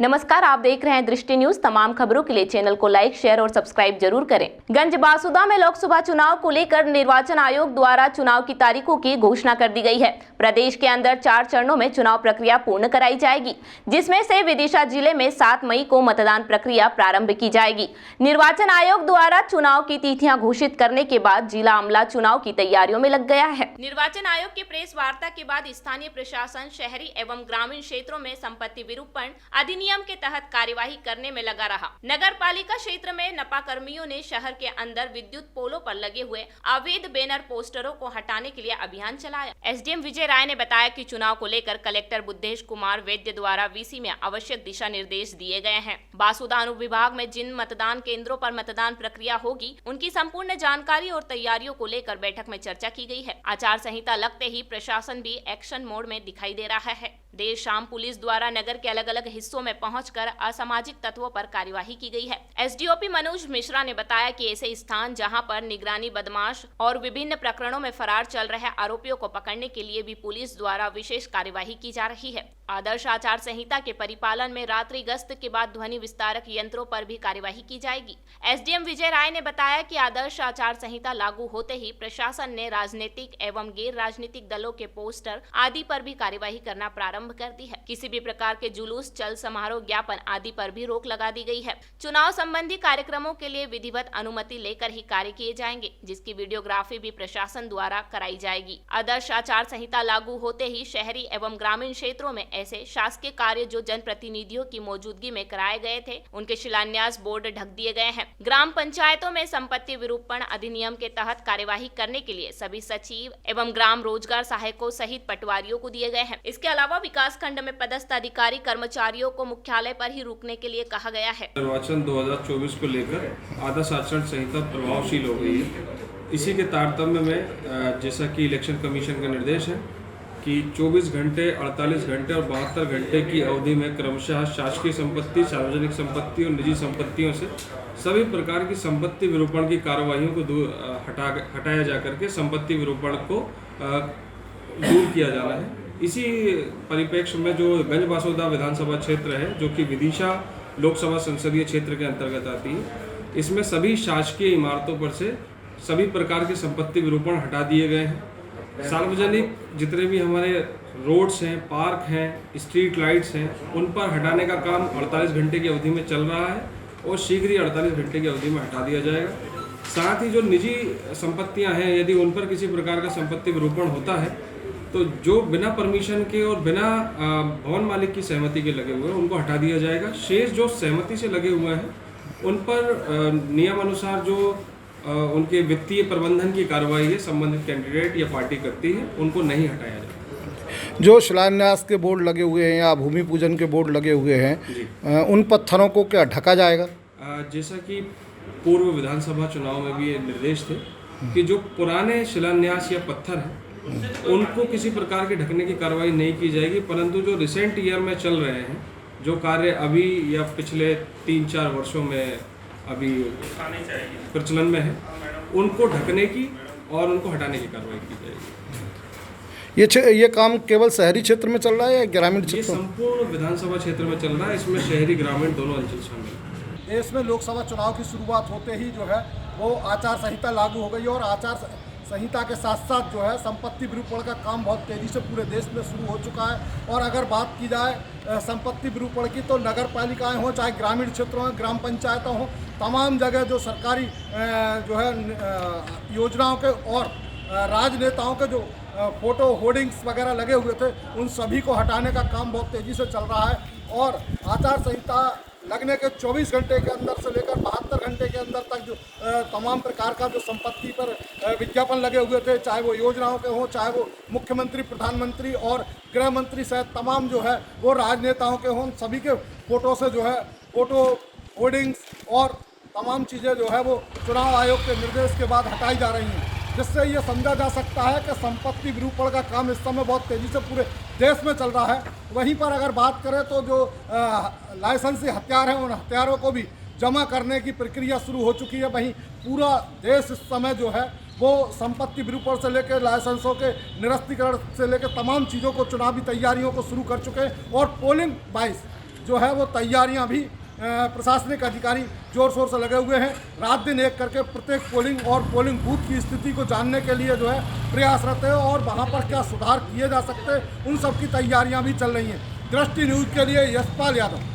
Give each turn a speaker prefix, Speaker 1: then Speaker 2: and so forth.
Speaker 1: नमस्कार, आप देख रहे हैं दृष्टि न्यूज। तमाम खबरों के लिए चैनल को लाइक, शेयर और सब्सक्राइब जरूर करें। गंजबासुदा में लोकसभा चुनाव को लेकर निर्वाचन आयोग द्वारा चुनाव की तारीखों की घोषणा कर दी गई है। प्रदेश के अंदर 4 चरणों में चुनाव प्रक्रिया पूर्ण कराई जाएगी, जिसमें से विदिशा जिले में 7 मई को मतदान प्रक्रिया प्रारंभ की जाएगी। निर्वाचन आयोग द्वारा चुनाव की तिथियां घोषित करने के बाद जिला अमला चुनाव की तैयारियों में लग गया है। निर्वाचन आयोग की प्रेस वार्ता के बाद स्थानीय प्रशासन शहरी एवं ग्रामीण क्षेत्रों में संपत्ति विरूपण अधिनियम के तहत कार्यवाही करने में लगा रहा। नगर पालिका क्षेत्र में नपा कर्मियों ने शहर के अंदर विद्युत पोलों पर लगे हुए अवैध बैनर पोस्टरों को हटाने के लिए अभियान चलाया। एसडीएम विजय राय ने बताया कि चुनाव को लेकर कलेक्टर बुद्धेश कुमार वैद्य द्वारा वीसी में आवश्यक दिशा निर्देश दिए गए हैं। बासुदा अनुविभाग में जिन मतदान केंद्रों पर मतदान प्रक्रिया होगी, उनकी संपूर्ण जानकारी और तैयारियों को लेकर बैठक में चर्चा की गई है। आचार संहिता लगते ही प्रशासन भी एक्शन मोड में दिखाई दे रहा है। देर शाम पुलिस द्वारा नगर के अलग अलग हिस्सों में पहुंचकर असामाजिक तत्वों पर कार्यवाही की गई है। एसडीओपी मनोज मिश्रा ने बताया कि ऐसे स्थान जहां पर निगरानी बदमाश और विभिन्न प्रकरणों में फरार चल रहे आरोपियों को पकड़ने के लिए भी पुलिस द्वारा विशेष कार्यवाही की जा रही है। आदर्श आचार संहिता के परिपालन में रात्रि गश्त के बाद ध्वनि विस्तारक यंत्रों पर भी कार्यवाही की जाएगी। एसडीएम विजय राय ने बताया कि आदर्श आचार संहिता लागू होते ही प्रशासन ने राजनीतिक एवं गैर राजनीतिक दलों के पोस्टर आदि पर भी कार्यवाही करना प्रारंभ कर दी है। किसी भी प्रकार के जुलूस, चल समारोह, ज्ञापन आदि पर भी रोक लगा दी गई है। चुनाव संबंधी कार्यक्रमों के लिए विधिवत अनुमति लेकर ही कार्य किए जाएंगे, जिसकी वीडियोग्राफी भी प्रशासन द्वारा कराई जाएगी। आदर्श आचार संहिता लागू होते ही शहरी एवं ग्रामीण क्षेत्रों में ऐसे शासकीय कार्य जो जनप्रतिनिधियों की मौजूदगी में कराए गए थे, उनके शिलान्यास बोर्ड ढक दिए गए हैं। ग्राम पंचायतों में संपत्ति विरूपण अधिनियम के तहत कार्यवाही करने के लिए सभी सचिव एवं ग्राम रोजगार सहायकों सहित पटवारियों को दिए गए हैं। इसके अलावा विकास खंड में पदस्थ अधिकारी कर्मचारियों को मुख्यालय पर ही रुकने के लिए कहा गया है।
Speaker 2: निर्वाचन 2024 को लेकर आदर्श आचरण संहिता प्रभावशील हो गई है। इसी के तारतम्य में जैसा कि इलेक्शन कमीशन का निर्देश है कि 24 घंटे, 48 घंटे और 72 घंटे की अवधि में क्रमशः शासकीय संपत्ति, सार्वजनिक संपत्ति और निजी संपत्तियों से सभी प्रकार की संपत्ति विरूपण की कार्यवाहियों को हटाया जा करके संपत्ति विरूपण को दूर किया जाना है। इसी परिप्रेक्ष्य में जो गंजबासुदा विधानसभा क्षेत्र है, जो कि विदिशा लोकसभा संसदीय क्षेत्र के अंतर्गत आती है, इसमें सभी शासकीय इमारतों पर से सभी प्रकार के संपत्ति विरूपण हटा दिए गए हैं। सार्वजनिक जितने भी हमारे रोड्स हैं, पार्क हैं, स्ट्रीट लाइट्स हैं, उन पर हटाने का काम 48 घंटे की अवधि में चल रहा है और शीघ्र ही 48 घंटे की अवधि में हटा दिया जाएगा। साथ ही जो निजी संपत्तियां हैं, यदि उन पर किसी प्रकार का संपत्ति विरूपण होता है तो जो बिना परमिशन के और बिना भवन मालिक की सहमति के लगे हुए हैं, उनको हटा दिया जाएगा। शेष जो सहमति से लगे हुए हैं, उन पर नियम अनुसार जो उनके वित्तीय प्रबंधन की कार्रवाई है संबंधित कैंडिडेट या पार्टी करती है, उनको नहीं हटाया जाएगा।
Speaker 3: जो शिलान्यास के बोर्ड लगे हुए हैं या भूमि पूजन के बोर्ड लगे हुए हैं, उन पत्थरों को क्या ढका जाएगा?
Speaker 2: जैसा कि पूर्व विधानसभा चुनाव में भी ये निर्देश थे कि जो पुराने शिलान्यास या पत्थर हैं, उनको किसी प्रकार की ढकने की कार्रवाई नहीं की जाएगी, परंतु जो रिसेंट ईयर में चल रहे हैं, जो कार्य अभी या पिछले 3-4 वर्षों में अभी प्रचलन में है, उनको ढकने की और उनको हटाने की कार्रवाई की जाएगी।
Speaker 3: ये काम केवल शहरी क्षेत्र में चल रहा है या ग्रामीण क्षेत्र?
Speaker 2: ये संपूर्ण विधानसभा क्षेत्र में चल रहा है। इसमें शहरी ग्रामीण दोनों अंचल शामिल हैं।
Speaker 4: देश में लोकसभा चुनाव की शुरुआत होते ही जो है वो आचार संहिता लागू हो गई और आचार संहिता के साथ साथ जो है संपत्ति विरूपण का काम बहुत तेज़ी से पूरे देश में शुरू हो चुका है। और अगर बात की जाए संपत्ति विरूपण की, तो नगर पालिकाएँ हों, चाहे ग्रामीण क्षेत्रों में ग्राम पंचायतें हों, तमाम जगह जो सरकारी जो है योजनाओं के और राजनेताओं के जो फोटो होर्डिंग्स वगैरह लगे हुए थे, उन सभी को हटाने का काम बहुत तेज़ी से चल रहा है। और आचार संहिता लगने के 24 घंटे के अंदर से लेकर 72 घंटे के अंदर तक जो तमाम प्रकार का जो संपत्ति पर विज्ञापन लगे हुए थे, चाहे वो योजनाओं के हों, चाहे वो मुख्यमंत्री, प्रधानमंत्री और गृह मंत्री सहित तमाम जो है वो राजनेताओं के हों, सभी के फोटो से जो है फोटो होर्डिंग्स और तमाम चीज़ें जो है वो चुनाव आयोग के निर्देश के बाद हटाई जा रही हैं, जिससे ये समझा जा सकता है कि संपत्ति विरूपण का काम इस समय बहुत तेज़ी से पूरे देश में चल रहा है। वहीं पर अगर बात करें तो जो लाइसेंसी हथियार हैं, उन हथियारों को भी जमा करने की प्रक्रिया शुरू हो चुकी है। वहीं पूरा देश इस समय जो है वो संपत्ति विरूपण से लेकर लाइसेंसों के निरस्तीकरण से लेकर तमाम चीज़ों को, चुनावी तैयारियों को शुरू कर चुके हैं। और पोलिंग 22 जो है वो तैयारियां भी प्रशासनिक अधिकारी जोर शोर से लगे हुए हैं। रात दिन एक करके प्रत्येक पोलिंग और पोलिंग बूथ की स्थिति को जानने के लिए जो है प्रयासरत है और वहां पर क्या सुधार किए जा सकते हैं उन सब की तैयारियां भी चल रही हैं। दृष्टि न्यूज़ के लिए यशपाल यादव।